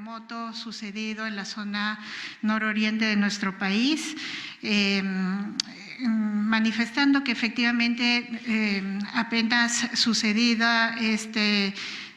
terremoto sucedido en la zona nororiente de nuestro país, manifestando que efectivamente apenas sucedida este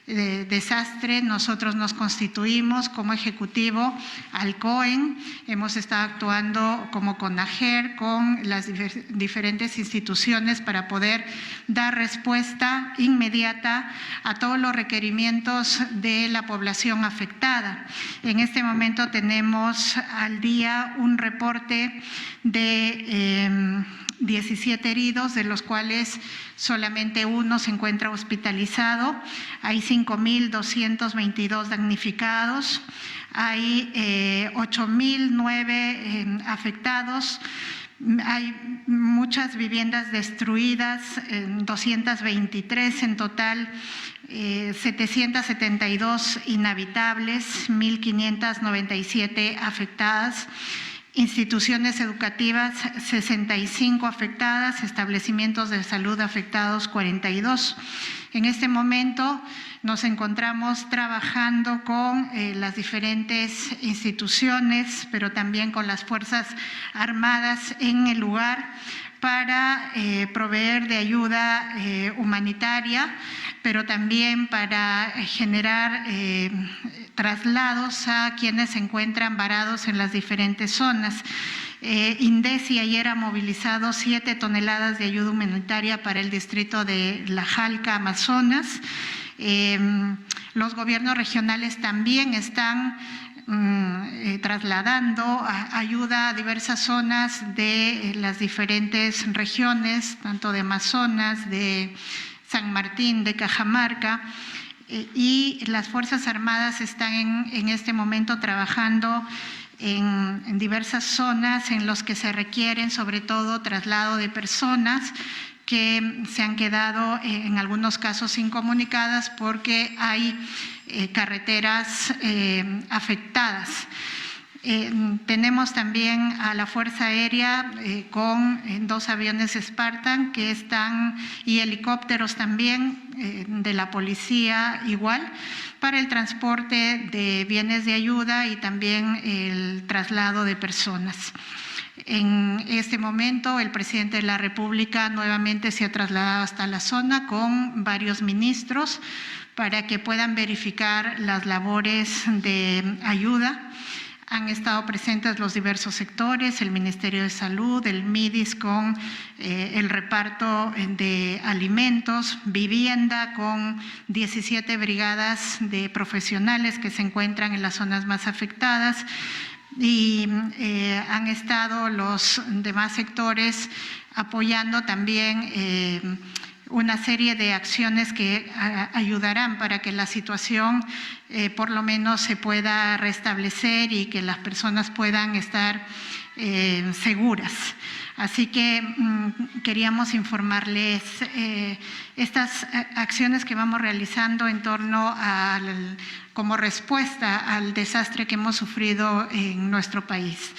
desastre, nosotros nos constituimos como Ejecutivo al COEN, hemos estado actuando como CONAGER con las diferentes instituciones para poder dar respuesta inmediata a todos los requerimientos de la población afectada. En este momento tenemos al día un reporte de 17 heridos, de los cuales solamente uno se encuentra hospitalizado. Hay 5.222 damnificados, hay 8.009 afectados. Hay muchas viviendas destruidas, 223 en total, 772 inhabitables, 1.597 afectadas. Instituciones educativas 65 afectadas, establecimientos de salud afectados 42. En este momento nos encontramos trabajando con las diferentes instituciones, pero también con las Fuerzas Armadas en el lugar para proveer de ayuda humanitaria, pero también para generar traslados a quienes se encuentran varados en las diferentes zonas. INDECI ayer ha movilizado 7 toneladas de ayuda humanitaria para el distrito de La Jalca, Amazonas. Los gobiernos regionales también están trasladando ayuda a diversas zonas de las diferentes regiones, tanto de Amazonas, de San Martín, de Cajamarca, y las Fuerzas Armadas están en este momento trabajando en diversas zonas en los que se requieren, sobre todo, traslado de personas que se han quedado en algunos casos incomunicadas porque hay carreteras afectadas. Tenemos también a la Fuerza Aérea con 2 aviones Spartan que están y helicópteros también de la policía igual para el transporte de bienes de ayuda y también el traslado de personas. En este momento el presidente de la República nuevamente se ha trasladado hasta la zona con varios ministros para que puedan verificar las labores de ayuda. Han estado presentes los diversos sectores, el Ministerio de Salud, el MIDIS con el reparto de alimentos, vivienda con 17 brigadas de profesionales que se encuentran en las zonas más afectadas y han estado los demás sectores apoyando también una serie de acciones que ayudarán para que la situación por lo menos se pueda restablecer y que las personas puedan estar seguras. Así que queríamos informarles estas acciones que vamos realizando en torno como respuesta al desastre que hemos sufrido en nuestro país.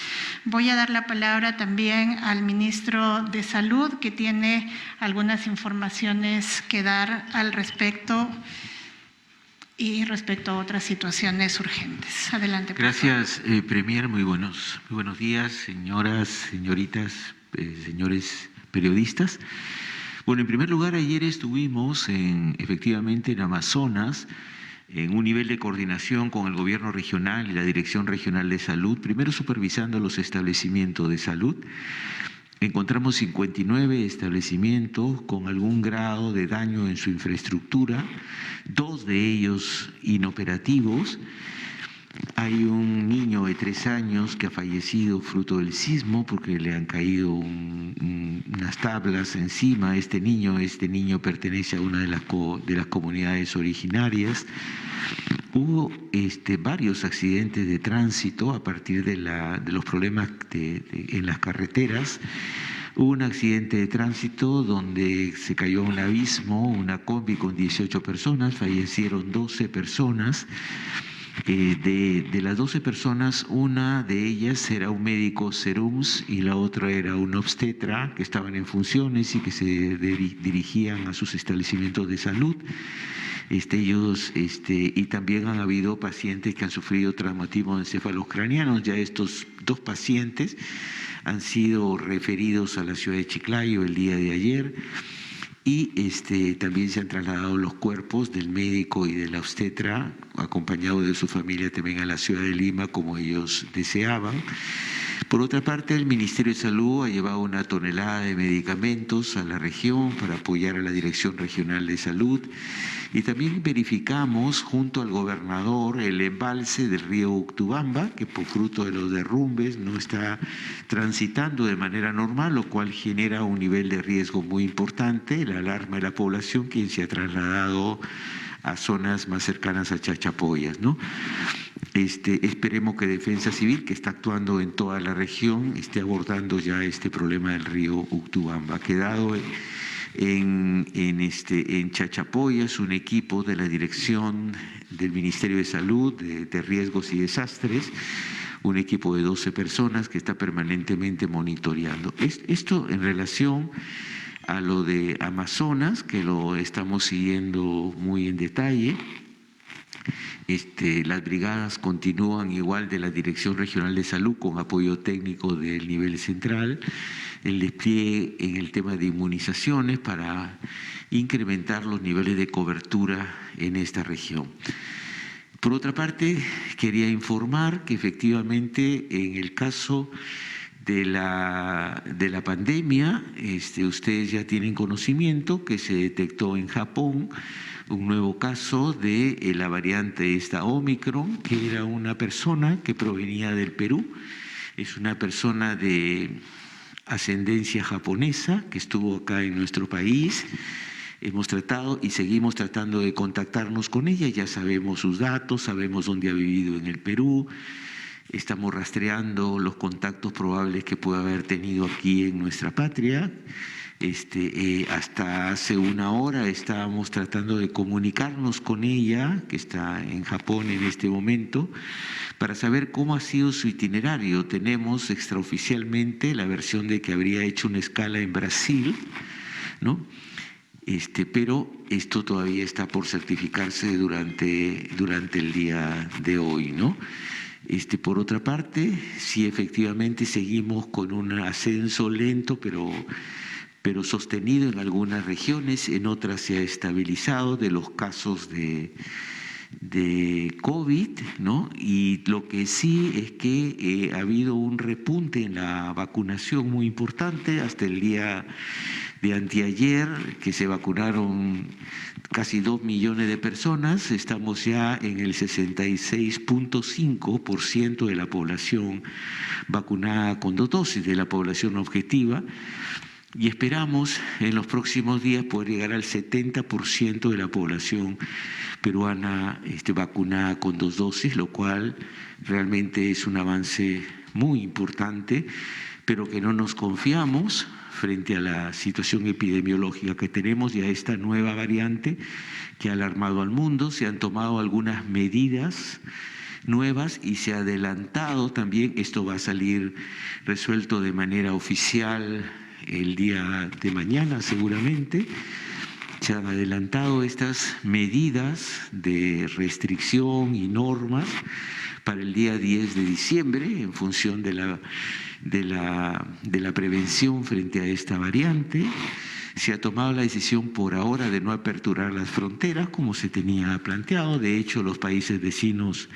Voy a dar la palabra también al ministro de Salud, que tiene algunas informaciones que dar al respecto y respecto a otras situaciones urgentes. Adelante. Gracias, Premier. Muy buenos días, señoras, señoritas, señores periodistas. Bueno, en primer lugar, ayer estuvimos efectivamente en Amazonas, en un nivel de coordinación con el gobierno regional y la Dirección Regional de Salud, primero supervisando los establecimientos de salud. Encontramos 59 establecimientos con algún grado de daño en su infraestructura, 2 de ellos inoperativos. Hay un niño de 3 años que ha fallecido fruto del sismo porque le han caído unas tablas encima. Este niño pertenece a una de las comunidades originarias. Hubo varios accidentes de tránsito a partir de los problemas en las carreteras. Hubo un accidente de tránsito donde se cayó a un abismo, una combi con 18 personas, fallecieron 12 personas. De las 12 personas, una de ellas era un médico serums y la otra era un obstetra que estaban en funciones y que se dirigían a sus establecimientos de salud. Y también han habido pacientes que han sufrido traumatismos encefalocranianos. Ya estos 2 pacientes han sido referidos a la ciudad de Chiclayo el día de ayer. Y también se han trasladado los cuerpos del médico y de la obstetra, acompañado de su familia, también a la ciudad de Lima, como ellos deseaban. Por otra parte, el Ministerio de Salud ha llevado 1 tonelada de medicamentos a la región para apoyar a la Dirección Regional de Salud, y también verificamos junto al gobernador el embalse del río Uctubamba, que por fruto de los derrumbes no está transitando de manera normal, lo cual genera un nivel de riesgo muy importante, la alarma de la población, quien se ha trasladado a zonas más cercanas a Chachapoyas, ¿no? Esperemos que Defensa Civil, que está actuando en toda la región, esté abordando ya este problema del río Uctubamba. Ha quedado en Chachapoyas un equipo de la Dirección del Ministerio de Salud de Riesgos y Desastres, un equipo de 12 personas que está permanentemente monitoreando. Esto en relación a lo de Amazonas, que lo estamos siguiendo muy en detalle. Las brigadas continúan igual de la Dirección Regional de Salud con apoyo técnico del nivel central, el despliegue en el tema de inmunizaciones para incrementar los niveles de cobertura en esta región. Por otra parte, quería informar que efectivamente en el caso de la pandemia, ustedes ya tienen conocimiento que se detectó en Japón un nuevo caso de la variante esta Omicron, que era una persona que provenía del Perú, es una persona de ascendencia japonesa que estuvo acá en nuestro país. Hemos tratado y seguimos tratando de contactarnos con ella, ya sabemos sus datos, sabemos dónde ha vivido en el Perú, estamos rastreando los contactos probables que pueda haber tenido aquí en nuestra patria. Hasta hace 1 hora estábamos tratando de comunicarnos con ella, que está en Japón en este momento, para saber cómo ha sido su itinerario. Tenemos extraoficialmente la versión de que habría hecho una escala en Brasil, ¿no? Pero esto todavía está por certificarse durante el día de hoy, ¿no? Por otra parte, sí, efectivamente seguimos con un ascenso lento, pero sostenido en algunas regiones, en otras se ha estabilizado de los casos de COVID, ¿no? Y lo que sí es que ha habido un repunte en la vacunación muy importante. Hasta el día de anteayer, que se vacunaron casi 2 millones de personas, estamos ya en el 66.5% de la población vacunada con 2 dosis, de la población objetiva. Y esperamos en los próximos días poder llegar al 70% de la población peruana vacunada con 2 dosis, lo cual realmente es un avance muy importante, pero que no nos confiamos frente a la situación epidemiológica que tenemos y a esta nueva variante que ha alarmado al mundo. Se han tomado algunas medidas nuevas y se ha adelantado también, esto va a salir resuelto de manera oficial el día de mañana seguramente. Se han adelantado estas medidas de restricción y normas para el día 10 de diciembre en función de la prevención frente a esta variante. Se ha tomado la decisión por ahora de no aperturar las fronteras como se tenía planteado. De hecho, los países vecinos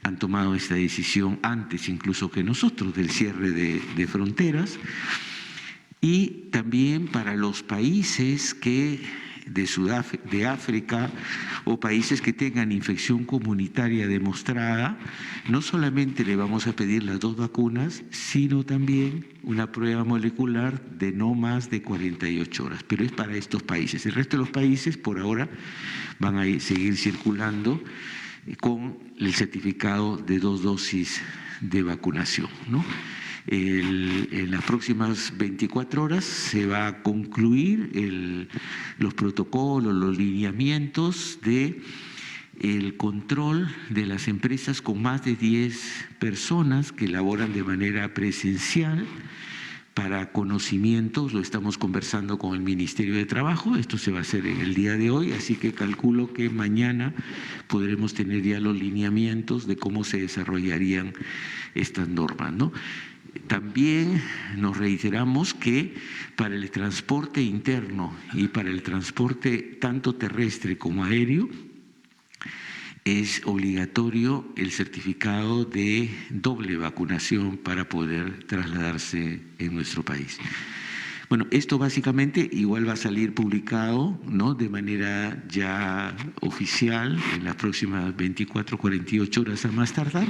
han tomado esta decisión antes incluso que nosotros del cierre de fronteras. Y también para los países de África o países que tengan infección comunitaria demostrada, no solamente le vamos a pedir las 2 vacunas, sino también una prueba molecular de no más de 48 horas, pero es para estos países. El resto de los países por ahora van a seguir circulando con el certificado de 2 dosis de vacunación, ¿no? En las próximas 24 horas se va a concluir los protocolos, los lineamientos de el control de las empresas con más de 10 personas que laboran de manera presencial para conocimientos, lo estamos conversando con el Ministerio de Trabajo, esto se va a hacer en el día de hoy, así que calculo que mañana podremos tener ya los lineamientos de cómo se desarrollarían estas normas, ¿no? También nos reiteramos que para el transporte interno y para el transporte tanto terrestre como aéreo, es obligatorio el certificado de doble vacunación para poder trasladarse en nuestro país. Bueno, esto básicamente igual va a salir publicado, ¿no?, de manera ya oficial en las próximas 24, 48 horas a más tardar,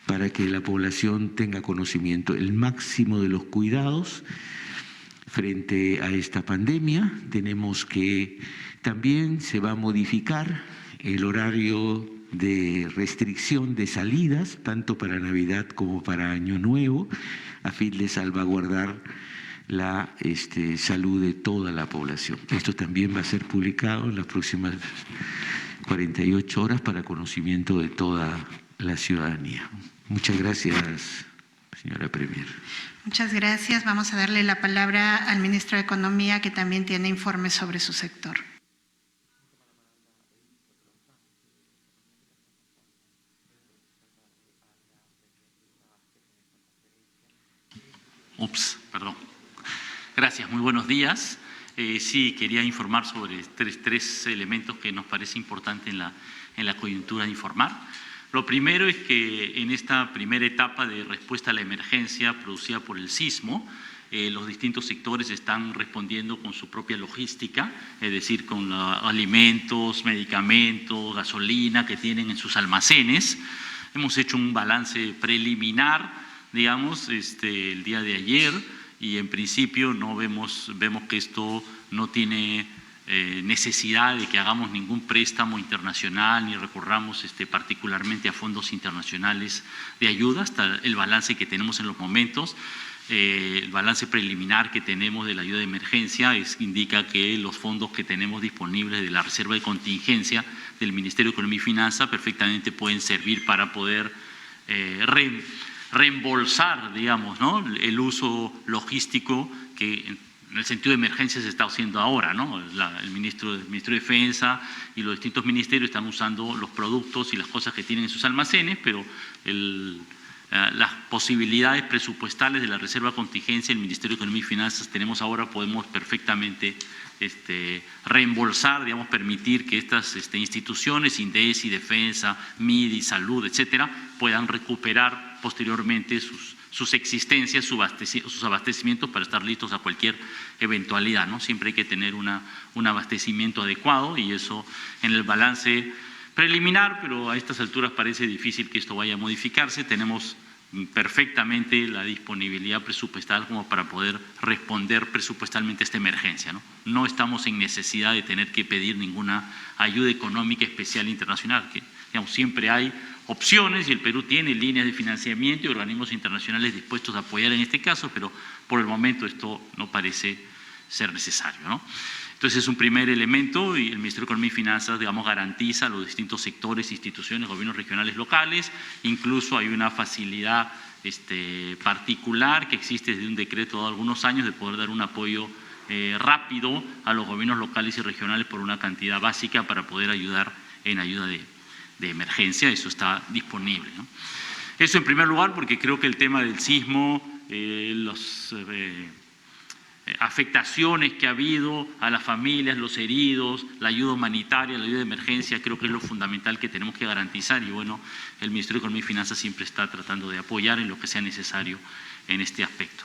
para que la población tenga conocimiento, el máximo de los cuidados frente a esta pandemia. Tenemos que también se va a modificar el horario de restricción de salidas, tanto para Navidad como para Año Nuevo, a fin de salvaguardar la salud de toda la población. Esto también va a ser publicado en las próximas 48 horas para conocimiento de toda la ciudadanía. Muchas gracias, señora Premier. Muchas gracias. Vamos a darle la palabra al ministro de Economía, que también tiene informes sobre su sector. Perdón. Gracias, muy buenos días. Sí, quería informar sobre tres elementos que nos parece importante en la coyuntura de informar. Lo primero es que en esta primera etapa de respuesta a la emergencia producida por el sismo, los distintos sectores están respondiendo con su propia logística, es decir, con alimentos, medicamentos, gasolina que tienen en sus almacenes. Hemos hecho un balance preliminar, digamos, el día de ayer, y en principio vemos que esto no tiene necesidad de que hagamos ningún préstamo internacional ni recurramos particularmente a fondos internacionales de ayuda. Hasta el balance que tenemos en los momentos, el balance preliminar que tenemos de la ayuda de emergencia indica que los fondos que tenemos disponibles de la reserva de contingencia del Ministerio de Economía y Finanzas perfectamente pueden servir para poder reembolsar, digamos, ¿no?, el uso logístico que en el sentido de emergencia se está haciendo ahora, ¿no? El Ministerio de Defensa y los distintos ministerios están usando los productos y las cosas que tienen en sus almacenes, pero las posibilidades presupuestales de la reserva de contingencia del Ministerio de Economía y Finanzas tenemos ahora, podemos perfectamente reembolsar, digamos, permitir que estas instituciones, INDECI, Defensa, MIDI, Salud, etcétera, puedan recuperar posteriormente sus existencias, sus abastecimientos para estar listos a cualquier eventualidad, ¿no? Siempre hay que tener un abastecimiento adecuado, y eso en el balance preliminar, pero a estas alturas parece difícil que esto vaya a modificarse. Tenemos perfectamente la disponibilidad presupuestal como para poder responder presupuestalmente a esta emergencia, ¿no? No estamos en necesidad de tener que pedir ninguna ayuda económica especial internacional, que, digamos, siempre hay opciones y el Perú tiene líneas de financiamiento y organismos internacionales dispuestos a apoyar en este caso, pero por el momento esto no parece ser necesario, ¿no? Entonces es un primer elemento, y el Ministerio de Economía y Finanzas, digamos, garantiza a los distintos sectores, instituciones, gobiernos regionales, locales. Incluso hay una facilidad particular que existe desde un decreto de algunos años de poder dar un apoyo rápido a los gobiernos locales y regionales por una cantidad básica para poder ayudar en ayuda de emergencia. Eso está disponible, ¿no? Eso en primer lugar, porque creo que el tema del sismo, los afectaciones que ha habido a las familias, los heridos, la ayuda humanitaria, la ayuda de emergencia, creo que es lo fundamental que tenemos que garantizar, y bueno, el Ministerio de Economía y Finanzas siempre está tratando de apoyar en lo que sea necesario en este aspecto.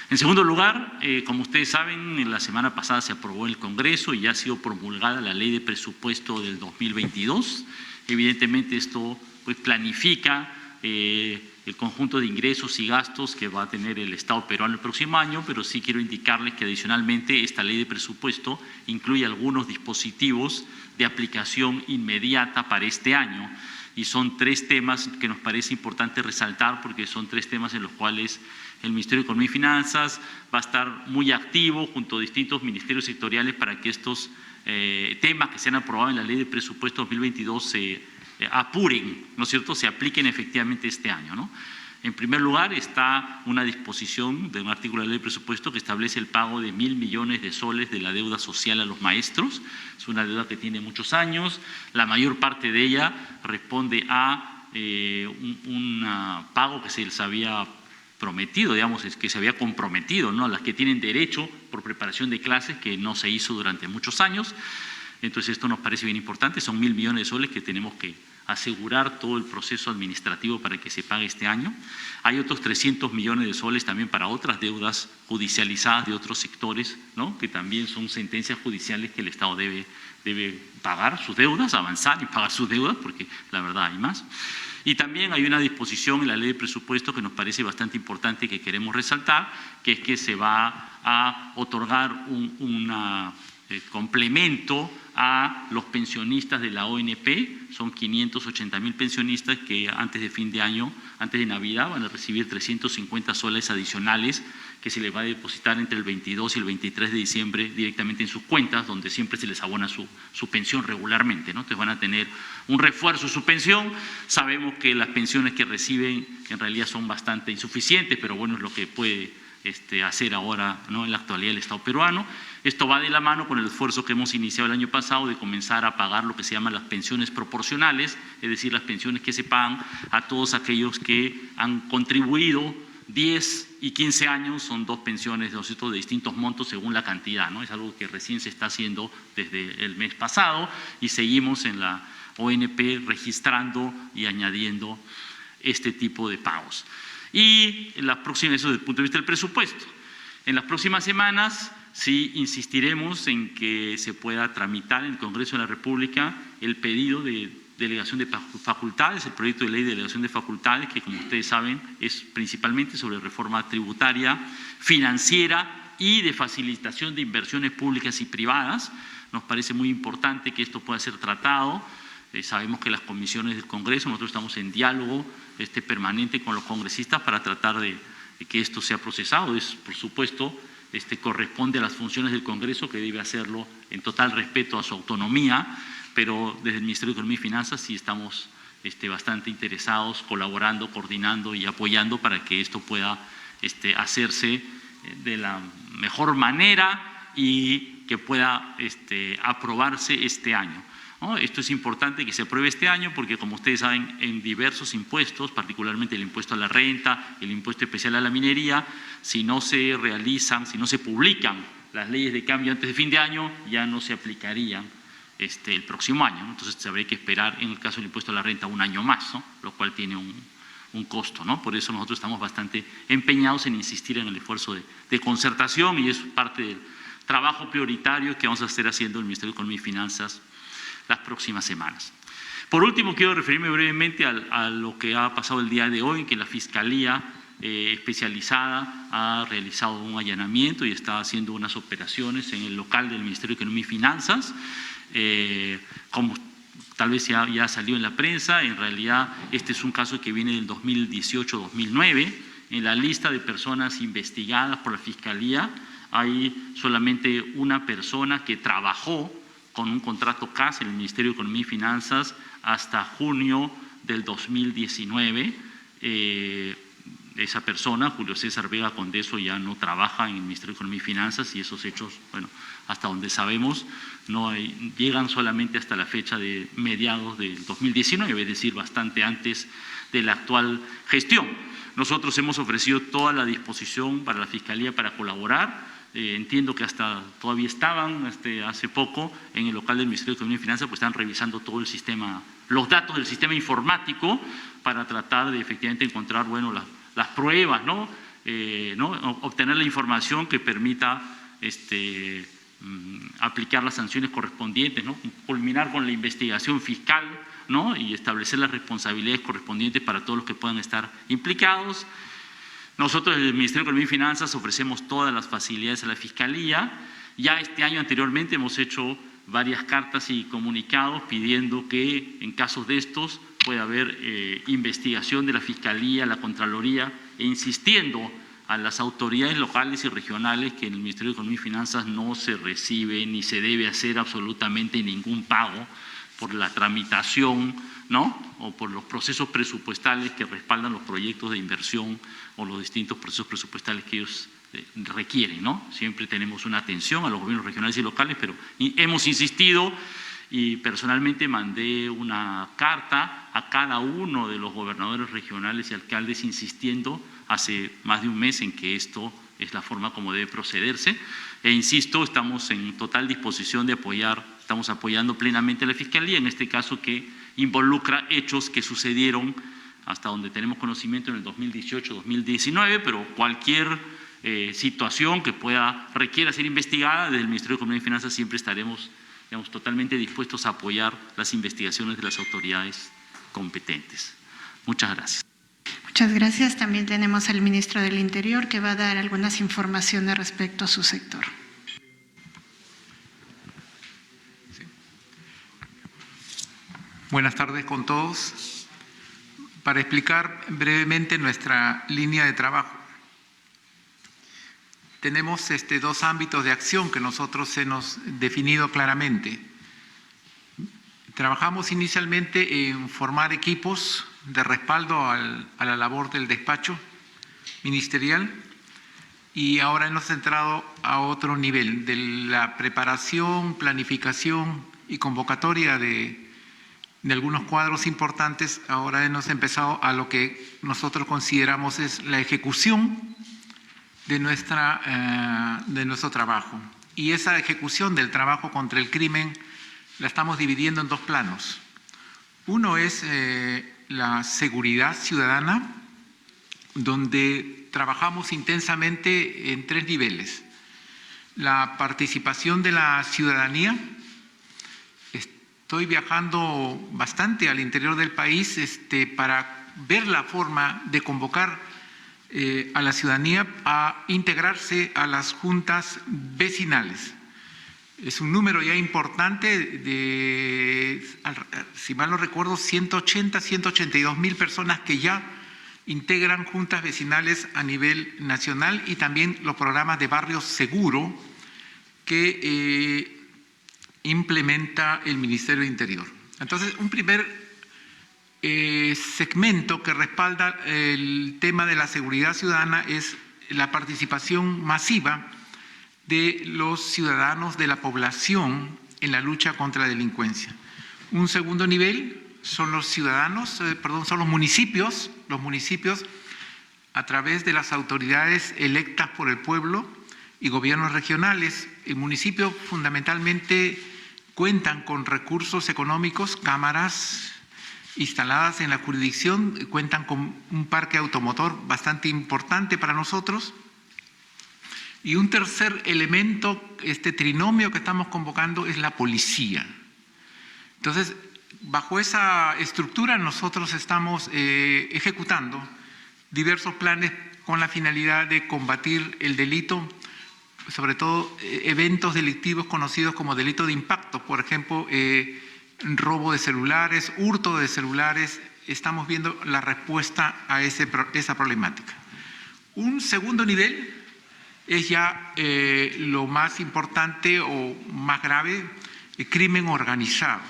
En segundo lugar, como ustedes saben, la semana pasada se aprobó en el Congreso y ya ha sido promulgada la Ley de Presupuesto del 2022. Evidentemente esto pues planifica el conjunto de ingresos y gastos que va a tener el Estado peruano el próximo año, pero sí quiero indicarles que adicionalmente esta ley de presupuesto incluye algunos dispositivos de aplicación inmediata para este año, y son tres temas que nos parece importante resaltar, porque son tres temas en los cuales el Ministerio de Economía y Finanzas va a estar muy activo junto a distintos ministerios sectoriales para que estos temas que se han aprobado en la Ley de Presupuesto 2022 se apuren, ¿no es cierto?, se apliquen efectivamente este año, ¿no? En primer lugar, está una disposición de un artículo de la ley de presupuesto que establece el pago de 1.000 millones de soles de la deuda social a los maestros. Es una deuda que tiene muchos años. La mayor parte de ella responde a un pago que se les había prometido, digamos, es que se había comprometido, ¿no?, a las que tienen derecho por preparación de clases, que no se hizo durante muchos años. Entonces esto nos parece bien importante, son 1.000 millones de soles que tenemos que asegurar todo el proceso administrativo para que se pague este año. Hay otros 300 millones de soles también para otras deudas judicializadas de otros sectores, ¿no?, que también son sentencias judiciales que el Estado debe pagar sus deudas, avanzar y pagar sus deudas, porque la verdad hay más. Y también hay una disposición en la ley de presupuesto que nos parece bastante importante y que queremos resaltar, que es que se va a otorgar un complemento a los pensionistas de la ONP. Son 580.000 pensionistas que antes de fin de año, antes de Navidad, van a recibir 350 soles adicionales que se les va a depositar entre el 22 y el 23 de diciembre directamente en sus cuentas, donde siempre se les abona su pensión regularmente, ¿no? Entonces van a tener un refuerzo de su pensión. Sabemos que las pensiones que reciben en realidad son bastante insuficientes, pero bueno, es lo que puede hacer ahora, ¿no?, en la actualidad el Estado peruano. Esto va de la mano con el esfuerzo que hemos iniciado el año pasado de comenzar a pagar lo que se llaman las pensiones proporcionales, es decir, las pensiones que se pagan a todos aquellos que han contribuido 10 y 15 años. Son dos pensiones de distintos montos según la cantidad, ¿no? Es algo que recién se está haciendo desde el mes pasado y seguimos en la ONP registrando y añadiendo este tipo de pagos. Y en las próximas, eso desde el punto de vista del presupuesto, en las próximas semanas sí insistiremos en que se pueda tramitar en el Congreso de la República el pedido de delegación de facultades, el proyecto de ley de delegación de facultades, que como ustedes saben es principalmente sobre reforma tributaria, financiera y de facilitación de inversiones públicas y privadas. Nos parece muy importante que esto pueda ser tratado. Sabemos que las comisiones del Congreso, nosotros estamos en diálogo permanente con los congresistas para tratar de que esto sea procesado. Por supuesto, corresponde a las funciones del Congreso, que debe hacerlo en total respeto a su autonomía, pero desde el Ministerio de Economía y Finanzas sí estamos bastante interesados, colaborando, coordinando y apoyando para que esto pueda hacerse de la mejor manera y que pueda aprobarse este año, ¿no? Esto es importante que se apruebe este año porque, como ustedes saben, en diversos impuestos, particularmente el impuesto a la renta, el impuesto especial a la minería, si no se realizan, si no se publican las leyes de cambio antes de fin de año, ya no se aplicarían el próximo año, ¿no? Entonces habría que esperar, en el caso del impuesto a la renta, un año más, ¿no?, lo cual tiene un costo, ¿no? Por eso nosotros estamos bastante empeñados en insistir en el esfuerzo de concertación, y es parte del trabajo prioritario que vamos a estar haciendo el Ministerio de Economía y Finanzas las próximas semanas. Por último, quiero referirme brevemente a lo que ha pasado el día de hoy, en que la Fiscalía especializada ha realizado un allanamiento y está haciendo unas operaciones en el local del Ministerio de Economía y Finanzas. Como tal vez ya salió en la prensa, en realidad este es un caso que viene del 2018-2009. En la lista de personas investigadas por la Fiscalía hay solamente una persona que trabajó con un contrato CAS en el Ministerio de Economía y Finanzas hasta junio del 2019. Esa persona, Julio César Vega Condeso, ya no trabaja en el Ministerio de Economía y Finanzas, y esos hechos, bueno, hasta donde sabemos, llegan solamente hasta la fecha de mediados del 2019, es decir, bastante antes de la actual gestión. Nosotros hemos ofrecido toda la disposición para la Fiscalía para colaborar. Entiendo que hasta todavía estaban hace poco en el local del Ministerio de Economía y Finanzas, pues están revisando todo el sistema, los datos del sistema informático, para tratar de efectivamente encontrar, bueno, las pruebas, ¿no? Obtener la información que permita aplicar las sanciones correspondientes, ¿no? Culminar con la investigación fiscal, ¿no?, y establecer las responsabilidades correspondientes para todos los que puedan estar implicados. Nosotros, desde el Ministerio de Economía y Finanzas, ofrecemos todas las facilidades a la Fiscalía. Ya este año anteriormente hemos hecho varias cartas y comunicados pidiendo que en casos de estos pueda haber investigación de la Fiscalía, la Contraloría, e insistiendo a las autoridades locales y regionales que en el Ministerio de Economía y Finanzas no se recibe ni se debe hacer absolutamente ningún pago por la tramitación, ¿no?, o por los procesos presupuestales que respaldan los proyectos de inversión o los distintos procesos presupuestales que ellos requieren, ¿no? Siempre tenemos una atención a los gobiernos regionales y locales, pero hemos insistido y personalmente mandé una carta a cada uno de los gobernadores regionales y alcaldes insistiendo hace más de un mes en que esto es la forma como debe procederse. E insisto, estamos en total disposición de apoyar, estamos apoyando plenamente a la Fiscalía, en este caso que involucra hechos que sucedieron hasta donde tenemos conocimiento en el 2018-2019, pero cualquier situación que requiera ser investigada, desde el Ministerio de Economía y Finanzas siempre estaremos, digamos, totalmente dispuestos a apoyar las investigaciones de las autoridades competentes. Muchas gracias. Muchas gracias. También tenemos al ministro del Interior que va a dar algunas informaciones respecto a su sector. Sí. Buenas tardes con todos. Para explicar brevemente nuestra línea de trabajo. Tenemos dos ámbitos de acción que nosotros hemos definido claramente. Trabajamos inicialmente en formar equipos de respaldo a la labor del despacho ministerial y ahora hemos entrado a otro nivel de la preparación, planificación y convocatoria de algunos cuadros importantes. Ahora hemos empezado a lo que nosotros consideramos es la ejecución de nuestro trabajo. Y esa ejecución del trabajo contra el crimen la estamos dividiendo en dos planos. Uno es la seguridad ciudadana, donde trabajamos intensamente en tres niveles. La participación de la ciudadanía. Estoy viajando bastante al interior del país para ver la forma de convocar a la ciudadanía a integrarse a las juntas vecinales. Es un número ya importante de, si mal no recuerdo, 180, 182 mil personas que ya integran juntas vecinales a nivel nacional y también los programas de barrio seguro que implementa el Ministerio del Interior. Entonces, un primer segmento que respalda el tema de la seguridad ciudadana es la participación masiva de los ciudadanos de la población en la lucha contra la delincuencia. Un segundo nivel son los ciudadanos, son los municipios a través de las autoridades electas por el pueblo y gobiernos regionales. El municipio fundamentalmente cuentan con recursos económicos, cámaras instaladas en la jurisdicción, cuentan con un parque automotor bastante importante para nosotros. Y un tercer elemento, este trinomio que estamos convocando, es la policía. Entonces, bajo esa estructura nosotros estamos ejecutando diversos planes con la finalidad de combatir el delito, sobre todo eventos delictivos conocidos como delito de impacto, por ejemplo, robo de celulares, hurto de celulares. Estamos viendo la respuesta a esa problemática. Un segundo nivel es ya lo más importante o más grave, el crimen organizado.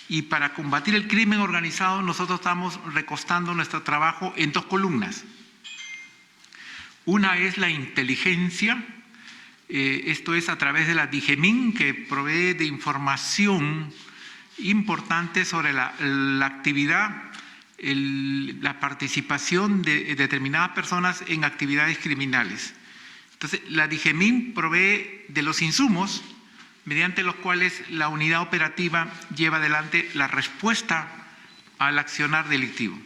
Y para combatir el crimen organizado nosotros estamos recostando nuestro trabajo en dos columnas. Una es la inteligencia, esto es a través de la DIGEMIN, que provee de información importante sobre la actividad, la participación de determinadas personas en actividades criminales. Entonces, la DIGEMIN provee de los insumos mediante los cuales la unidad operativa lleva adelante la respuesta al accionar delictivo.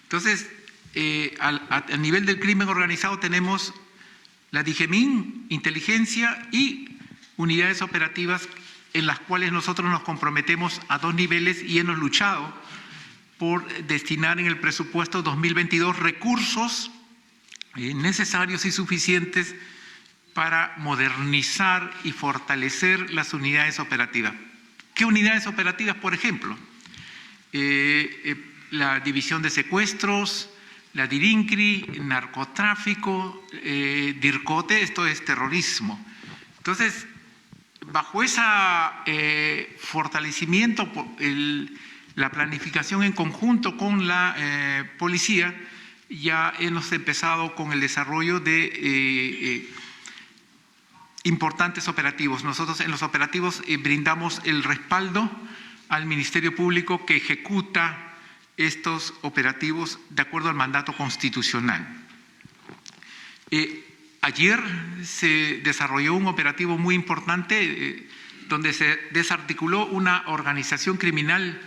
Entonces, a nivel del crimen organizado tenemos la DIGEMIN, inteligencia y unidades operativas en las cuales nosotros nos comprometemos a dos niveles y hemos luchado por destinar en el presupuesto 2022 recursos necesarios y suficientes para modernizar y fortalecer las unidades operativas. ¿Qué unidades operativas, por ejemplo? La división de secuestros, la DIRINCRI, narcotráfico, DIRCOTE, esto es terrorismo. Entonces, bajo ese fortalecimiento, la planificación en conjunto con la policía, ya hemos empezado con el desarrollo de importantes operativos. Nosotros en los operativos brindamos el respaldo al Ministerio Público que ejecuta estos operativos de acuerdo al mandato constitucional. Ayer se desarrolló un operativo muy importante donde se desarticuló una organización criminal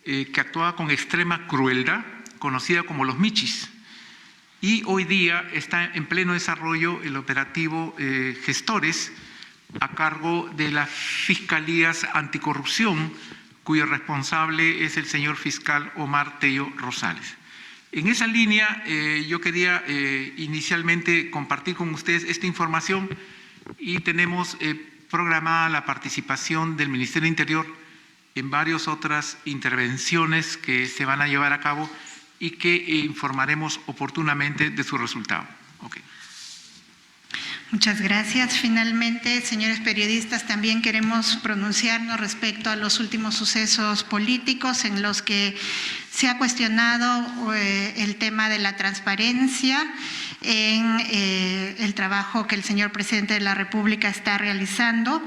que actuaba con extrema crueldad, conocida como los Michis. Y hoy día está en pleno desarrollo el operativo Gestores a cargo de las Fiscalías Anticorrupción, cuyo responsable es el señor fiscal Omar Tello Rosales. En esa línea yo quería inicialmente compartir con ustedes esta información y tenemos programada la participación del Ministerio del Interior en varias otras intervenciones que se van a llevar a cabo y que informaremos oportunamente de su resultado. Okay. Muchas gracias. Finalmente, señores periodistas, también queremos pronunciarnos respecto a los últimos sucesos políticos en los que se ha cuestionado el tema de la transparencia en el trabajo que el señor presidente de la República está realizando.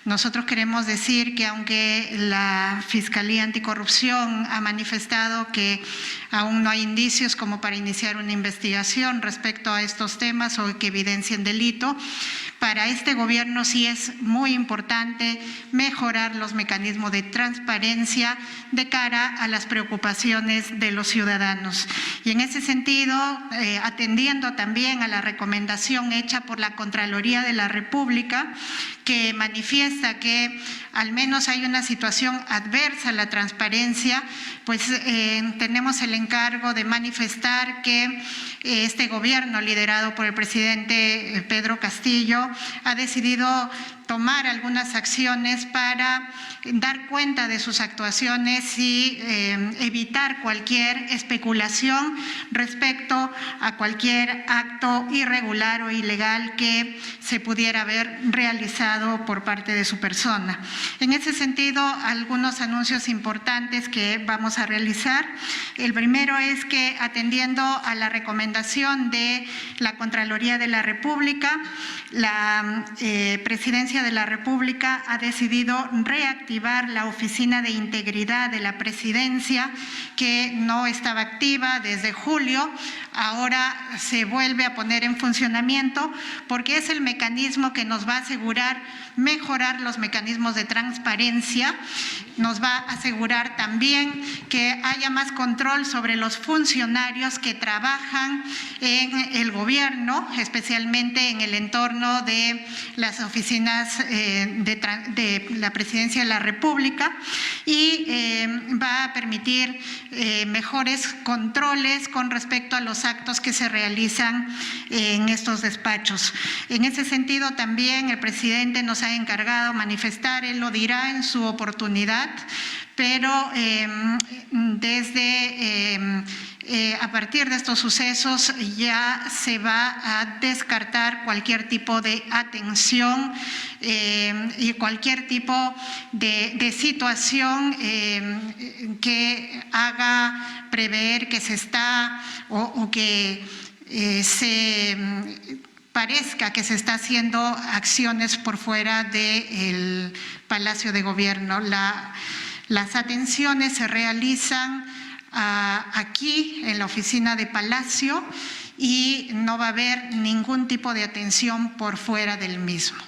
Nosotros queremos decir que aunque la Fiscalía Anticorrupción ha manifestado que aún no hay indicios como para iniciar una investigación respecto a estos temas o que evidencien delito, para este gobierno sí es muy importante mejorar los mecanismos de transparencia de cara a las preocupaciones de los ciudadanos. Y en ese sentido, atendiendo también a la recomendación hecha por la Contraloría de la República, que manifiesta que al menos hay una situación adversa a la transparencia, pues tenemos el encargo de manifestar que este gobierno liderado por el presidente Pedro Castillo ha decidido tomar algunas acciones para dar cuenta de sus actuaciones y evitar cualquier especulación respecto a cualquier acto irregular o ilegal que se pudiera haber realizado por parte de su persona. En ese sentido, algunos anuncios importantes que vamos a realizar. El primero es que, atendiendo a la recomendación de la Contraloría de la República, la Presidencia de la República ha decidido reactivar la Oficina de Integridad de la Presidencia, que no estaba activa desde julio. Ahora se vuelve a poner en funcionamiento porque es el mecanismo que nos va a asegurar mejorar los mecanismos de transparencia, nos va a asegurar también que haya más control sobre los funcionarios que trabajan en el gobierno, especialmente en el entorno de las oficinas de la Presidencia de la República, y va a permitir mejores controles con respecto a los actos que se realizan en estos despachos. En ese sentido, también el presidente nos ha encargado manifestar, él lo dirá en su oportunidad, pero a partir de estos sucesos ya se va a descartar cualquier tipo de atención y cualquier tipo de situación que haga prever que se está o que se parezca que se está haciendo acciones por fuera del Palacio de Gobierno. Las atenciones se realizan aquí en la oficina de Palacio y no va a haber ningún tipo de atención por fuera del mismo.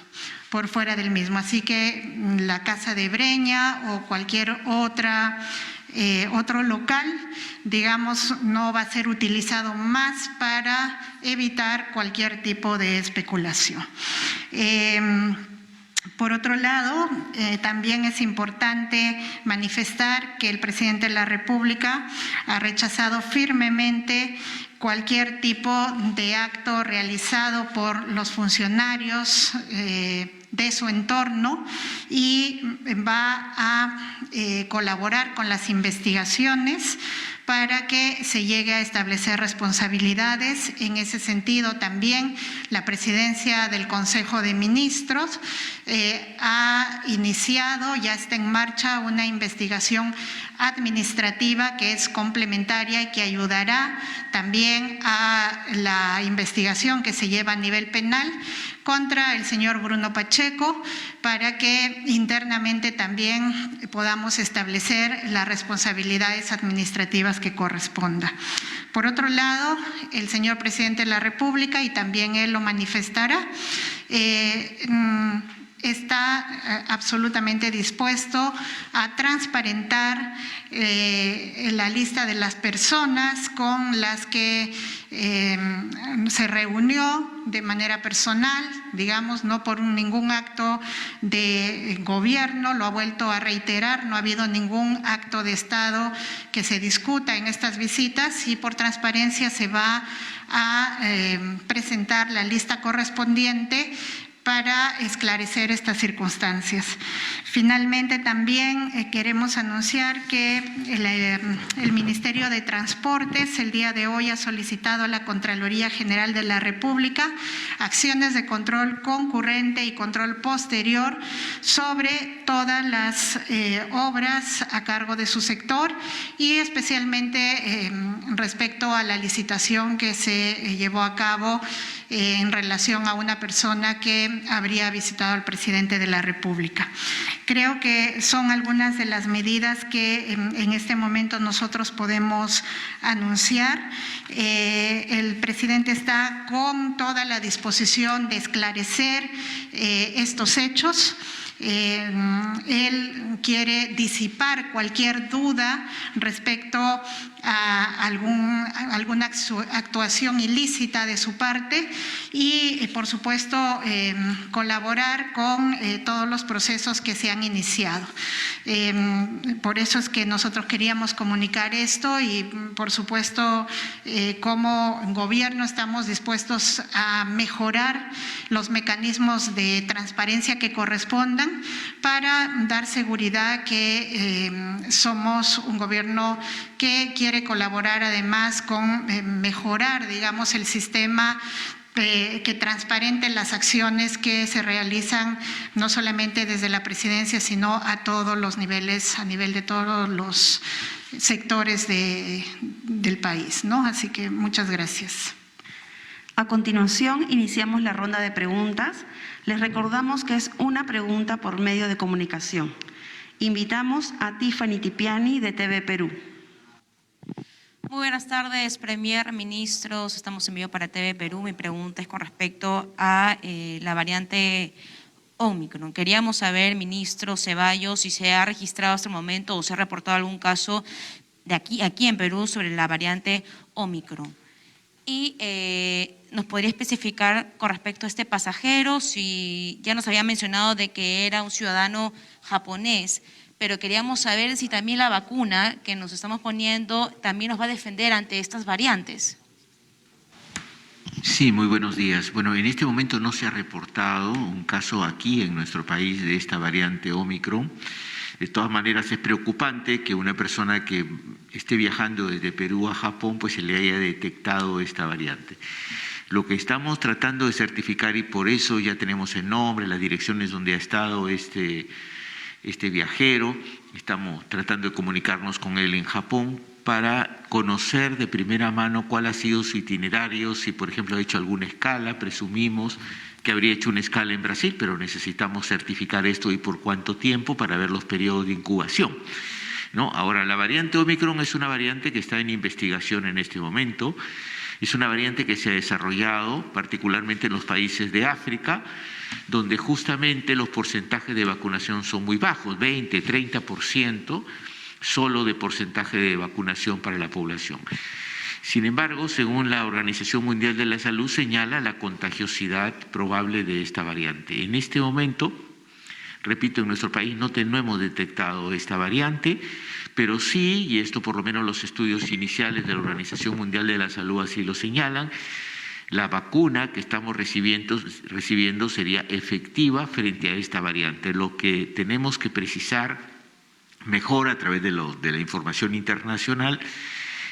Así que la Casa de Breña o cualquier otro local, digamos, no va a ser utilizado más para evitar cualquier tipo de especulación. Por otro lado, también es importante manifestar que el presidente de la República ha rechazado firmemente cualquier tipo de acto realizado por los funcionarios de su entorno y va a colaborar con las investigaciones para que se llegue a establecer responsabilidades. En ese sentido, también la Presidencia del Consejo de Ministros ha iniciado, ya está en marcha una investigación administrativa que es complementaria y que ayudará también a la investigación que se lleva a nivel penal contra el señor Bruno Pacheco, para que internamente también podamos establecer las responsabilidades administrativas que corresponda. Por otro lado, el señor presidente de la República, y también él lo manifestará, está absolutamente dispuesto a transparentar la lista de las personas con las que se reunió de manera personal, digamos, no por ningún acto de gobierno, lo ha vuelto a reiterar, no ha habido ningún acto de Estado que se discuta en estas visitas, y por transparencia se va a presentar la lista correspondiente para esclarecer estas circunstancias. Finalmente, también queremos anunciar que el Ministerio de Transportes el día de hoy ha solicitado a la Contraloría General de la República acciones de control concurrente y control posterior sobre todas las obras a cargo de su sector, y especialmente respecto a la licitación que se llevó a cabo en relación a una persona que habría visitado al presidente de la República. Creo que son algunas de las medidas que en este momento nosotros podemos anunciar. El presidente está con toda la disposición de esclarecer estos hechos. Él quiere disipar cualquier duda respecto a alguna actuación ilícita de su parte y, por supuesto, colaborar con todos los procesos que se han iniciado. Por eso es que nosotros queríamos comunicar esto y, por supuesto, como gobierno estamos dispuestos a mejorar los mecanismos de transparencia que correspondan para dar seguridad que somos un gobierno que quiere colaborar además con mejorar, digamos, el sistema que transparente las acciones que se realizan no solamente desde la presidencia, sino a todos los niveles, a nivel de todos los sectores del país, ¿no? Así que muchas gracias. A continuación, iniciamos la ronda de preguntas. Les recordamos que es una pregunta por medio de comunicación. Invitamos a Tiffany Tipiani de TV Perú. Muy buenas tardes, Premier, ministros. Estamos en vivo para TV Perú. Mi pregunta es con respecto a la variante Omicron. Queríamos saber, ministro Ceballos, si se ha registrado hasta el momento o se ha reportado algún caso de aquí en Perú sobre la variante Omicron. Y nos podría especificar con respecto a este pasajero, si ya nos había mencionado de que era un ciudadano japonés, pero queríamos saber si también la vacuna que nos estamos poniendo también nos va a defender ante estas variantes. Sí, muy buenos días. Bueno, en este momento no se ha reportado un caso aquí en nuestro país de esta variante Omicron. De todas maneras, es preocupante que una persona que esté viajando desde Perú a Japón, pues se le haya detectado esta variante. Lo que estamos tratando de certificar, y por eso ya tenemos el nombre, las direcciones donde ha estado este viajero, estamos tratando de comunicarnos con él en Japón para conocer de primera mano cuál ha sido su itinerario, si por ejemplo ha hecho alguna escala, presumimos que habría hecho una escala en Brasil, pero necesitamos certificar esto y por cuánto tiempo para ver los periodos de incubación, ¿no? Ahora, la variante Omicron es una variante que está en investigación en este momento, es una variante que se ha desarrollado particularmente en los países de África, donde justamente los porcentajes de vacunación son muy bajos, 20, 30% solo de porcentaje de vacunación para la población. Sin embargo, según la Organización Mundial de la Salud, señala la contagiosidad probable de esta variante. En este momento, repito, en nuestro país no hemos detectado esta variante, pero sí, y esto por lo menos los estudios iniciales de la Organización Mundial de la Salud así lo señalan, la vacuna que estamos recibiendo sería efectiva frente a esta variante. Lo que tenemos que precisar mejor a través de la información internacional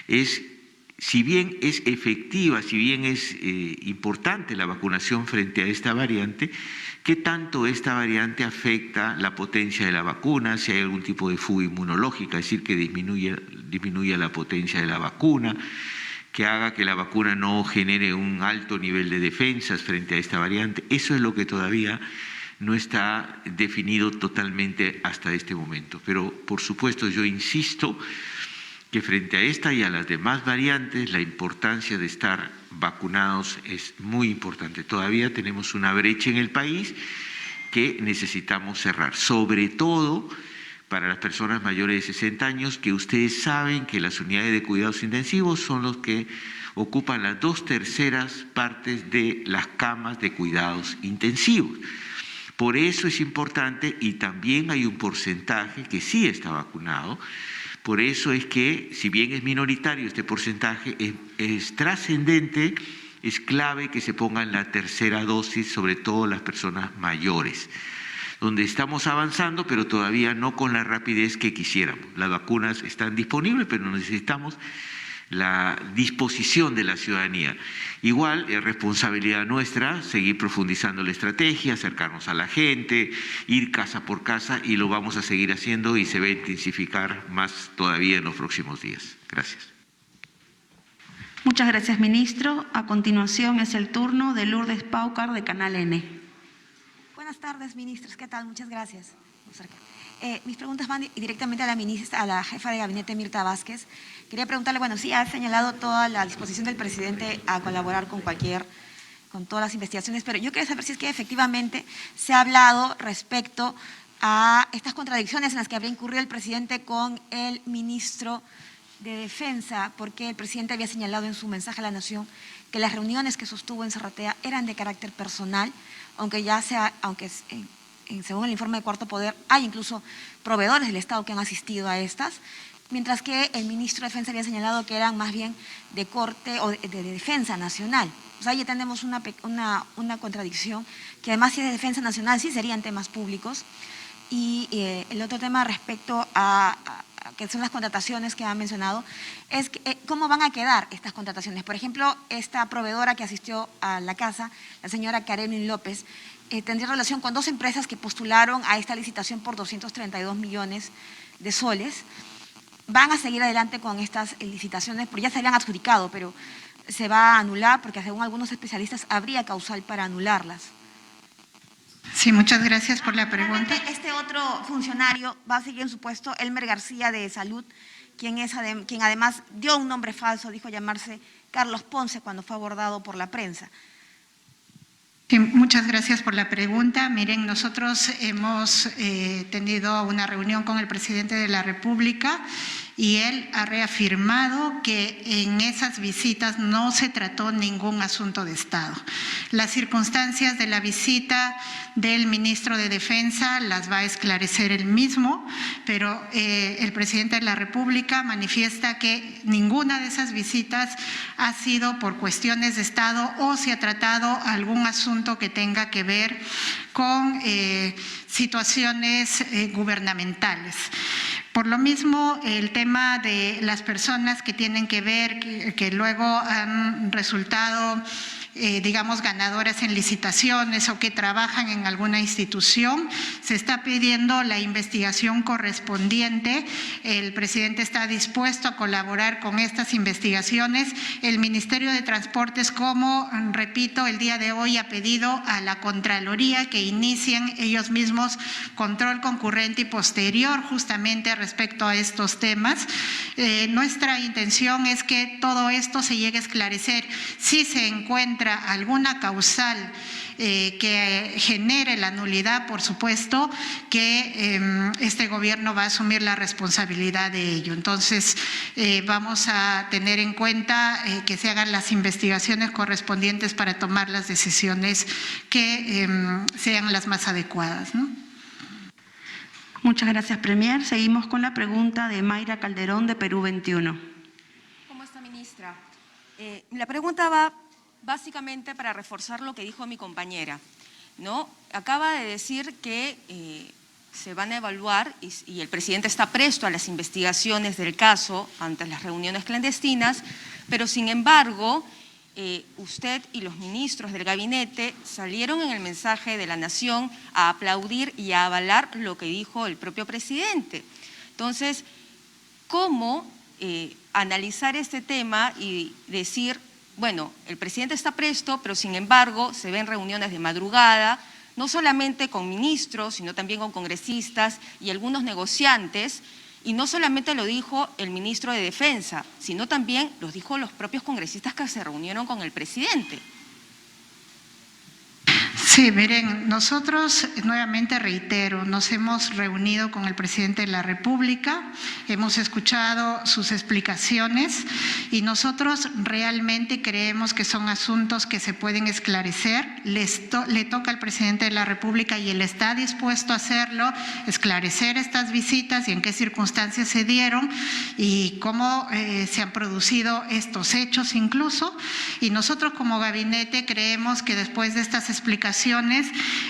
si bien es efectiva, si bien es importante la vacunación frente a esta variante, ¿qué tanto esta variante afecta la potencia de la vacuna? Si hay algún tipo de fuga inmunológica, es decir, que disminuya la potencia de la vacuna, que haga que la vacuna no genere un alto nivel de defensas frente a esta variante. Eso es lo que todavía no está definido totalmente hasta este momento. Pero, por supuesto, yo insisto que frente a esta y a las demás variantes, la importancia de estar vacunados es muy importante. Todavía tenemos una brecha en el país que necesitamos cerrar, sobre todo para las personas mayores de 60 años, que ustedes saben que las unidades de cuidados intensivos son los que ocupan las 2/3 partes de las camas de cuidados intensivos. Por eso es importante, y también hay un porcentaje que sí está vacunado. Por eso es que, si bien es minoritario este porcentaje, es trascendente, es clave que se pongan la tercera dosis, sobre todo las personas mayores, donde estamos avanzando, pero todavía no con la rapidez que quisiéramos. Las vacunas están disponibles, pero necesitamos la disposición de la ciudadanía. Igual es responsabilidad nuestra seguir profundizando la estrategia, acercarnos a la gente, ir casa por casa, y lo vamos a seguir haciendo y se va a intensificar más todavía en los próximos días. Gracias. Muchas gracias, ministro. A continuación es el turno de Lourdes Paucar, de Canal N. Buenas tardes, ministros. ¿Qué tal? Muchas gracias. Mis preguntas van directamente a la ministra, a la jefa de gabinete, Mirta Vázquez. Quería preguntarle, bueno, sí, ha señalado toda la disposición del presidente a colaborar con todas las investigaciones, pero yo quería saber si es que efectivamente se ha hablado respecto a estas contradicciones en las que habría incurrido el presidente con el ministro de Defensa, porque el presidente había señalado en su mensaje a la Nación que las reuniones que sostuvo en Zarratea eran de carácter personal, según el informe de Cuarto Poder, hay incluso proveedores del Estado que han asistido a estas, mientras que el ministro de Defensa había señalado que eran más bien de corte o de defensa nacional. O sea, ahí tenemos una contradicción, que además si es de defensa nacional sí serían temas públicos. Y el otro tema respecto a que son las contrataciones que han mencionado, es cómo van a quedar estas contrataciones. Por ejemplo, esta proveedora que asistió a la casa, la señora Karenin López, tendría relación con 2 empresas que postularon a esta licitación por 232 millones de soles. Van a seguir adelante con estas licitaciones, porque ya se habían adjudicado, pero se va a anular porque según algunos especialistas habría causal para anularlas. Sí, muchas gracias por la pregunta. Este otro funcionario va a seguir en su puesto, Elmer García de Salud, quien además dio un nombre falso, dijo llamarse Carlos Ponce cuando fue abordado por la prensa. Sí, muchas gracias por la pregunta. Miren, nosotros hemos tenido una reunión con el presidente de la República y él ha reafirmado que en esas visitas no se trató ningún asunto de Estado. Las circunstancias de la visita del ministro de Defensa las va a esclarecer él mismo, pero el presidente de la República manifiesta que ninguna de esas visitas ha sido por cuestiones de Estado o se ha tratado algún asunto que tenga que ver con situaciones gubernamentales. Por lo mismo, el tema de las personas que tienen que ver, que luego han resultado, digamos, ganadoras en licitaciones o que trabajan en alguna institución, se está pidiendo la investigación correspondiente. El presidente está dispuesto a colaborar con estas investigaciones. El Ministerio de Transportes, como repito, el día de hoy ha pedido a la Contraloría que inicien ellos mismos control concurrente y posterior justamente respecto a estos temas. Nuestra intención es que todo esto se llegue a esclarecer. Si se encuentra alguna causal que genere la nulidad, por supuesto que este gobierno va a asumir la responsabilidad de ello. Entonces, vamos a tener en cuenta que se hagan las investigaciones correspondientes para tomar las decisiones que sean las más adecuadas, ¿no? Muchas gracias, Premier. Seguimos con la pregunta de Mayra Calderón, de Perú 21. ¿Cómo está, ministra? La pregunta va básicamente para reforzar lo que dijo mi compañera, ¿no? Acaba de decir que se van a evaluar y el presidente está presto a las investigaciones del caso ante las reuniones clandestinas, pero sin embargo, usted y los ministros del gabinete salieron en el mensaje de la Nación a aplaudir y a avalar lo que dijo el propio presidente. Entonces, ¿cómo analizar este tema y decir, bueno, el presidente está presto, pero sin embargo se ven reuniones de madrugada, no solamente con ministros, sino también con congresistas y algunos negociantes, y no solamente lo dijo el ministro de Defensa, sino también los dijo los propios congresistas que se reunieron con el presidente? Sí, miren, nosotros, nuevamente reitero, nos hemos reunido con el presidente de la República, hemos escuchado sus explicaciones y nosotros realmente creemos que son asuntos que se pueden esclarecer. Le toca al presidente de la República y él está dispuesto a hacerlo, esclarecer estas visitas y en qué circunstancias se dieron y cómo se han producido estos hechos incluso. Y nosotros como gabinete creemos que después de estas explicaciones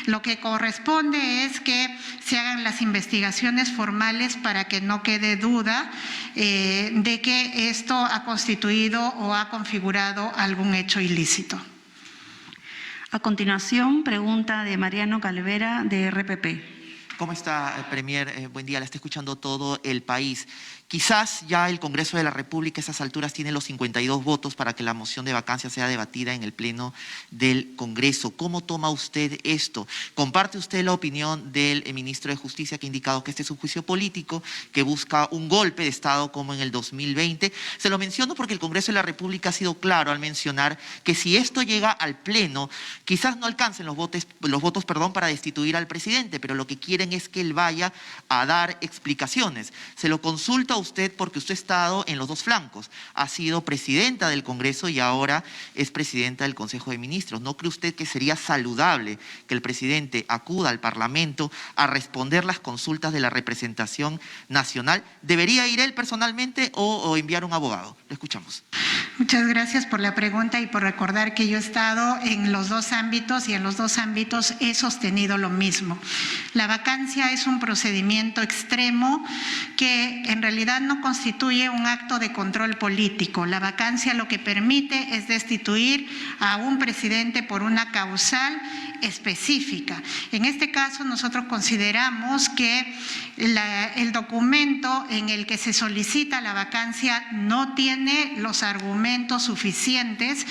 lo que corresponde es que se hagan las investigaciones formales para que no quede duda de que esto ha constituido o ha configurado algún hecho ilícito. A continuación, pregunta de Mariano Calvera, de RPP. ¿Cómo está, Premier? Buen día, la está escuchando todo el país. Quizás ya el Congreso de la República a esas alturas tiene los 52 votos para que la moción de vacancia sea debatida en el Pleno del Congreso. ¿Cómo toma usted esto? ¿Comparte usted la opinión del ministro de Justicia que ha indicado que este es un juicio político, que busca un golpe de Estado como en el 2020? Se lo menciono porque el Congreso de la República ha sido claro al mencionar que si esto llega al Pleno, quizás no alcancen los votos para destituir al presidente, pero lo que quieren es que él vaya a dar explicaciones. Se lo consulta a usted porque usted ha estado en los dos flancos. Ha sido presidenta del Congreso y ahora es presidenta del Consejo de Ministros. ¿No cree usted que sería saludable que el presidente acuda al Parlamento a responder las consultas de la representación nacional? ¿Debería ir él personalmente o enviar un abogado? Lo escuchamos. Muchas gracias por la pregunta y por recordar que yo he estado en los dos ámbitos y en los dos ámbitos he sostenido lo mismo. La vacancia es un procedimiento extremo que en realidad no constituye un acto de control político. La vacancia lo que permite es destituir a un presidente por una causal específica. En este caso nosotros consideramos que el documento en el que se solicita la vacancia no tiene los argumentos suficientes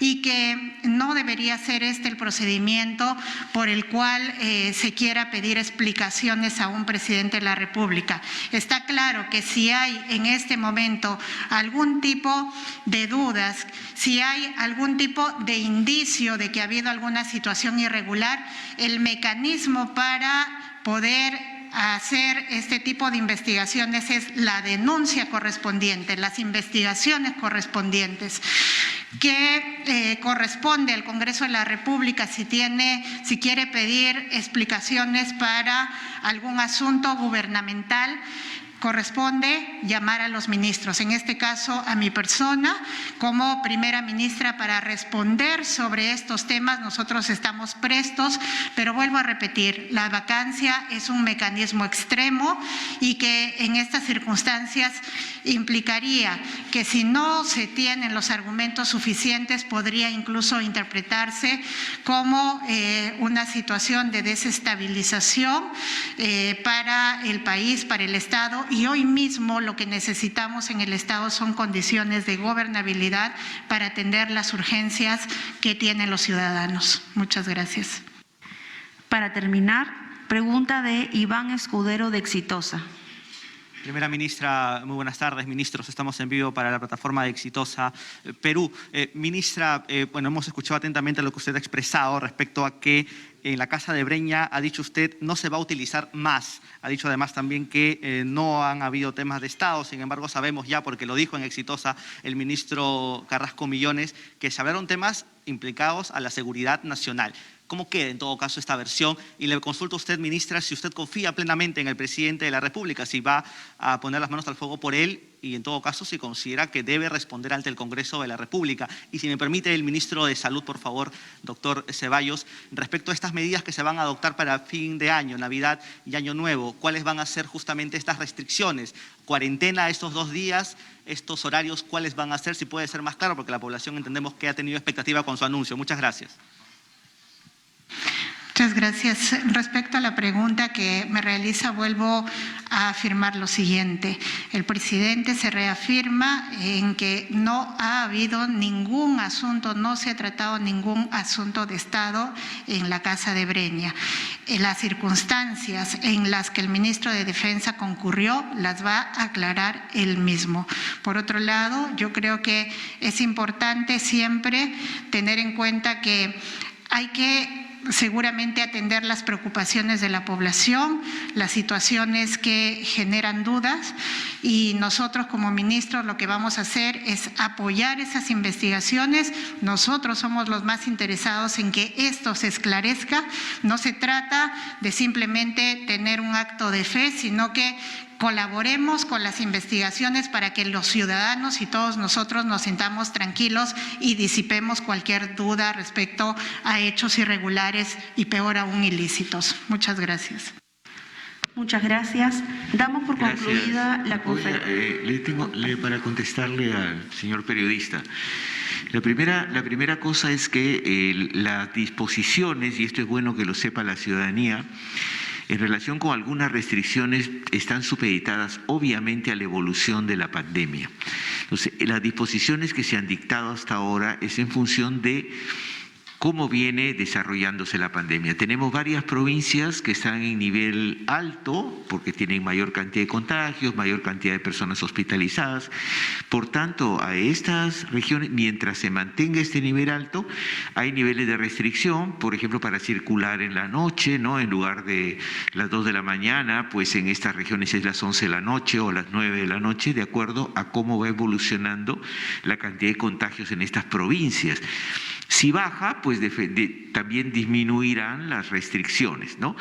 y que no debería ser este el procedimiento por el cual se quiera pedir explicaciones a un presidente de la República. Está claro que si hay en este momento algún tipo de dudas, si hay algún tipo de indicio de que ha habido alguna situación irregular, el mecanismo para poder hacer este tipo de investigaciones es la denuncia correspondiente, las investigaciones correspondientes, que corresponde al Congreso de la República si quiere pedir explicaciones para algún asunto gubernamental. Corresponde llamar a los ministros, en este caso a mi persona como primera ministra para responder sobre estos temas. Nosotros estamos prestos, pero vuelvo a repetir, la vacancia es un mecanismo extremo y que en estas circunstancias implicaría que si no se tienen los argumentos suficientes podría incluso interpretarse como una situación de desestabilización para el país, para el Estado. Y hoy mismo lo que necesitamos en el Estado son condiciones de gobernabilidad para atender las urgencias que tienen los ciudadanos. Muchas gracias. Para terminar, pregunta de Iván Escudero, de Exitosa. Primera ministra, muy buenas tardes. Ministros, estamos en vivo para la plataforma de Exitosa Perú. Ministra, bueno, hemos escuchado atentamente lo que usted ha expresado respecto a que en la Casa de Breña, ha dicho usted, no se va a utilizar más. Ha dicho además también que no han habido temas de Estado. Sin embargo, sabemos ya, porque lo dijo en Exitosa el ministro Carrasco Millones, que se hablaron temas implicados a la seguridad nacional. ¿Cómo queda en todo caso esta versión? Y le consulto a usted, ministra, si usted confía plenamente en el presidente de la República, si va a poner las manos al fuego por él y en todo caso si considera que debe responder ante el Congreso de la República. Y si me permite el ministro de Salud, por favor, doctor Ceballos, respecto a estas medidas que se van a adoptar para fin de año, Navidad y Año Nuevo, ¿cuáles van a ser justamente estas restricciones? ¿Cuarentena estos 2 días? ¿Estos horarios cuáles van a ser? Si puede ser más claro, porque la población entendemos que ha tenido expectativa con su anuncio. Muchas gracias. Muchas gracias. Respecto a la pregunta que me realiza, vuelvo a afirmar lo siguiente. El presidente se reafirma en que no ha habido ningún asunto, no se ha tratado ningún asunto de Estado en la Casa de Breña. Las circunstancias en las que el ministro de Defensa concurrió las va a aclarar él mismo. Por otro lado, yo creo que es importante siempre tener en cuenta que hay que seguramente atender las preocupaciones de la población, las situaciones que generan dudas, y nosotros como ministros lo que vamos a hacer es apoyar esas investigaciones. Nosotros somos los más interesados en que esto se esclarezca. No se trata de simplemente tener un acto de fe, sino que colaboremos con las investigaciones para que los ciudadanos y todos nosotros nos sintamos tranquilos y disipemos cualquier duda respecto a hechos irregulares y peor aún ilícitos. Muchas gracias. Muchas gracias. Damos por concluida la conferencia. Para contestarle al señor periodista. La primera cosa es que las disposiciones, y esto es bueno que lo sepa la ciudadanía, en relación con algunas restricciones están supeditadas obviamente a la evolución de la pandemia. Entonces, las disposiciones que se han dictado hasta ahora es en función de cómo viene desarrollándose la pandemia. Tenemos varias provincias que están en nivel alto porque tienen mayor cantidad de contagios, mayor cantidad de personas hospitalizadas. Por tanto, a estas regiones, mientras se mantenga este nivel alto, hay niveles de restricción, por ejemplo, para circular en la noche, ¿no? En lugar de las 2 de la mañana, pues en estas regiones es las 11 de la noche o las 9 de la noche, de acuerdo a cómo va evolucionando la cantidad de contagios en estas provincias. Si baja, pues también disminuirán las restricciones, ¿no?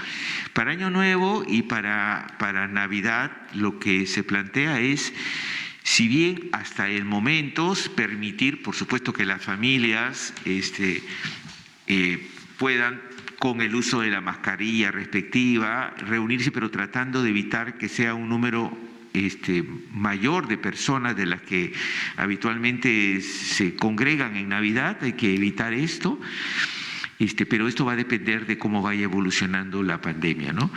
Para Año Nuevo y para Navidad lo que se plantea es, si bien hasta el momento permitir, por supuesto, que las familias puedan, con el uso de la mascarilla respectiva, reunirse, pero tratando de evitar que sea un número mayor de personas de las que habitualmente se congregan en Navidad. Hay que evitar esto. Pero esto va a depender de cómo vaya evolucionando la pandemia, ¿no?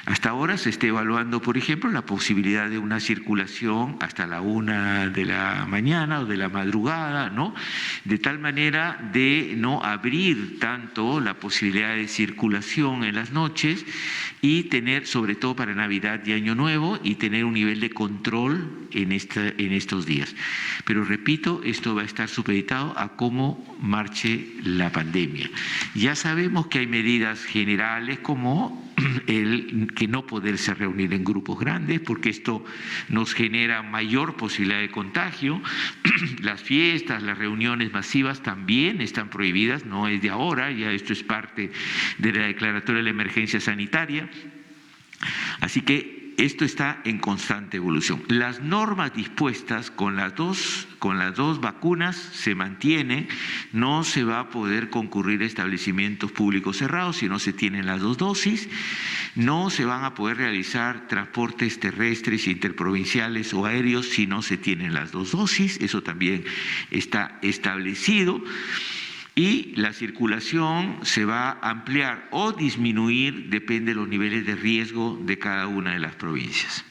Hasta ahora se está evaluando, por ejemplo, la posibilidad de una circulación hasta la 1 de la mañana o de la madrugada, ¿no? De tal manera de no abrir tanto la posibilidad de circulación en las noches y tener, sobre todo para Navidad y Año Nuevo, y tener un nivel de control en estos días. Pero repito, esto va a estar supeditado a cómo marche la pandemia. Ya sabemos que hay medidas generales como el que no poderse reunir en grupos grandes, porque esto nos genera mayor posibilidad de contagio. Las fiestas, las reuniones masivas también están prohibidas, no es de ahora, ya esto es parte de la declaratoria de la emergencia sanitaria. Así que esto está en constante evolución. Las normas dispuestas con las dos vacunas se mantienen. No se va a poder concurrir a establecimientos públicos cerrados si no se tienen las 2 dosis. No se van a poder realizar transportes terrestres, interprovinciales o aéreos si no se tienen las 2 dosis. Eso también está establecido. Y la circulación se va a ampliar o disminuir, depende de los niveles de riesgo de cada una de las provincias.